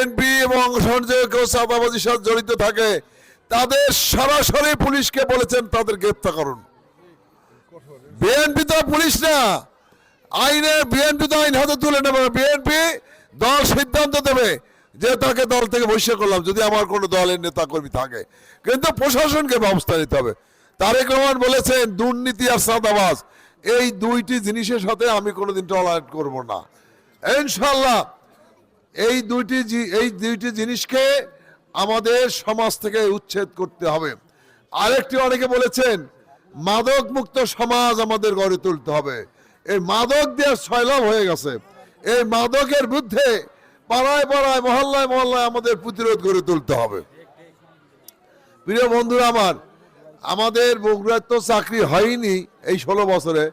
BNP এবং কেউ চাঁদাবাজির সাথে জড়িত থাকে তাদের সরাসরি পুলিশকে বলেছেন তাদের গ্রেপ্তার করুন। বিএনপি তো পুলিশ না, বিএনপি তো আইন হাতে তুলে নেবে। বিএনপি দল সিদ্ধান্ত দেবে যে তাকে দল থেকে বহিষ্কার করলাম যদি আমার কোনো দলের নেতা কর্মী থাকে, কিন্তু প্রশাসনকে ব্যবস্থা নিতে হবে। তারেক রহমান বলেছেন দুর্নীতি আর চাঁদাবাজ এই দুইটি জিনিসের সাথে আমি কোনোদিন টলারেট করব না ইনশাল্লাহ। এই দুইটি জিনিসকে আমাদের সমাজ থেকে উচ্ছেদ করতে হবে। আরেকটি অনেকে বলেছেন মাদক মুক্ত সমাজ আমাদের গড়ে তুলতে হবে। এই মাদক দিয়ে সয়লাভ হয়ে গেছে। এই মাদকের বিরুদ্ধে পাড়ায় পাড়ায় মহল্লায় মহল্লায় আমাদের প্রতিরোধ গড়ে তুলতে হবে। প্রিয় বন্ধুরা আমার, আমাদের বগুড়ার তো চাকরি হয়নি এই 16 বছরে।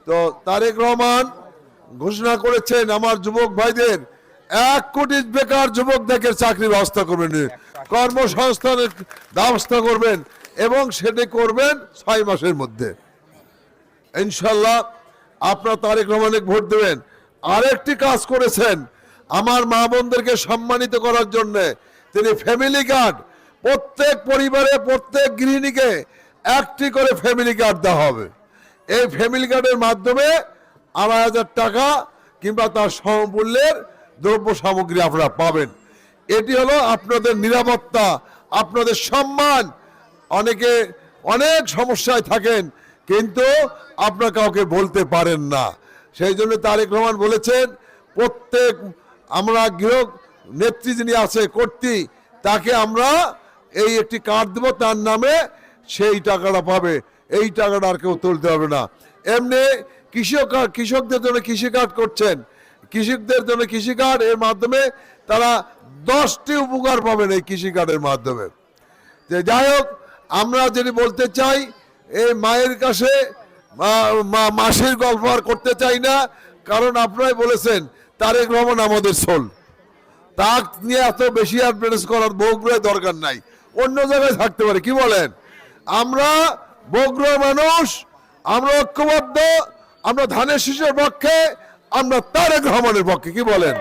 তো তারেক রহমান ঘোষণা করেছেন আমার যুবক ভাইদের 1 কোটি বেকার যুবকদের চাকরির ব্যবস্থা করবেন, কর্মসংস্থানের ব্যবস্থা করবেন এবং সেটা করবেন 6 মাসের মধ্যে ইনশাল্লাহ। আপনার তারেক রহমানকে ভোট দেবেন। আরেকটি কাজ করেছেন আমার মা বোনদেরকে সম্মানিত করার জন্য, তিনি ফ্যামিলি কার্ড প্রত্যেক পরিবারে প্রত্যেক গৃহিণীকে একটি করে ফ্যামিলি কার্ড দেওয়া হবে। এই ফ্যামিলি কার্ডের মাধ্যমে 2,500 টাকা কিংবা তার সমমূল্যের দ্রব্য সামগ্রী আপনারা পাবেন। এটি হলো আপনাদের নিরাপত্তা, আপনাদের সম্মান। অনেকে অনেক সমস্যায় থাকেন কিন্তু আপনারা কাউকে বলতে পারেন না। সেই জন্য তারেক রহমান বলেছেন প্রত্যেক আমরা গৃহ নেত্রী যিনি আছে কর্ত্রী তাকে আমরা এই একটি কার্ড দেবো, তার নামে সেই টাকাটা পাবে। এই টাকাটা আর কেউ তুলতে হবে না। এমনি কৃষকদের জন্য কৃষি কার্ড করছেন, কৃষকদের জন্য কৃষি কার্ড, এর মাধ্যমে তারা 10টি উপকার পাবেন এই কৃষি কার্ডের মাধ্যমে। যে যাই হোক, আমরা যদি বলতে চাই এই মায়ের কাছে মাসির গল্প আর করতে চাই না, কারণ আপনারাই বলেছেন তারেক রহমান আমাদের সোল। তা নিয়ে এত বেশি অ্যাডভান্স করার বগুড়ায় দরকার নাই, অন্য জায়গায় থাকতে পারে। কি বলেন? আমরা বগুড়ার মানুষ, আমরা ঐক্যবদ্ধ, আমরা ধানের শীষের পক্ষে, আমরা তারেক রহমানের পক্ষে। কি বলেন?